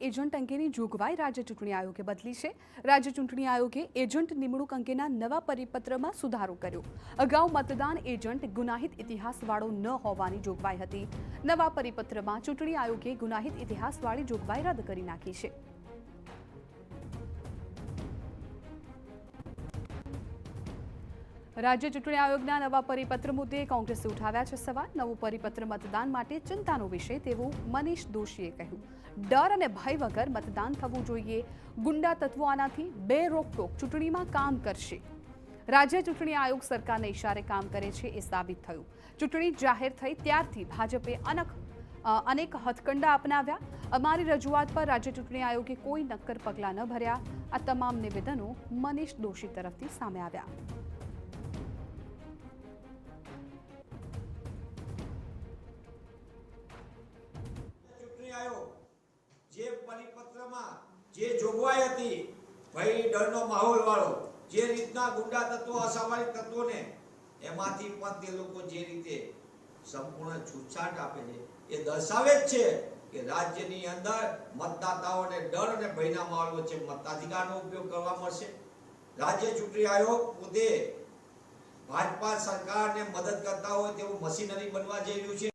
Agent અંગેની જોગવાઈ રાજ્ય ચૂંટણી આયોગે બદલી છે। રાજ્ય ચૂંટણી આયોગે એજન્ટ નિમણૂક અંગેના નવા પરિપત્રમાં સુધારો કર્યો। અગાઉ મતદાન એજન્ટ ગુનાહિત ઇતિહાસવાળો ન હોવાની જોગવાઈ હતી। નવા પરિપત્રમાં ચૂંટણી આયોગે ગુનાહિત ઇતિહાસવાળી જોગવાઈ રદ કરી નાખી છે। राज्य चूंटणी आयोगना नवा परिपत्र मुद्दे कांग्रेसे उठाव्या छे सवाल। नवुं परिपत्र मतदान माटे चिंतानो विषय तेवुं मनीष दोशीए कह्युं। डर अने भय वगर मतदान थवुं जोईए। गुंडा तत्वो आनाथी बेरोकटोक चूंटणीमां काम करशे। राज्य चूंटणी आयोग सरकारने इशारे काम करे छे ए साबित थयुं। चूंटणी जाहेर थई त्यारथी भाजपे अनेक हथकंडा अपनाव्या। अमारी रजूआत पर राज्य चूंटणी आयोगे कोई नक्कर पगलां न भर्या। आ तमाम निवेदनो मनीष दोशी तरफथी सामे आव्या। जे परिपत्रमां जे जोगवाई हती भई डरनो माहोल वाळो जे रीतना गुंडा तत्वो असामाजिक तत्वोने एमांथी पण ते लोको जे रीते संपूर्ण छूटछाट आपे छे ए दर्शावे छे के राज्यनी अंदर मतदाताओने डर अने भयना माहोल वच्चे मताधिकारनो उपयोग करवा मळशे। राज्य चूंटणी आयोग पोते भाजपा सरकारने मदद करता होय तेवुं मशीनरी बनवा जई रह्युं छे।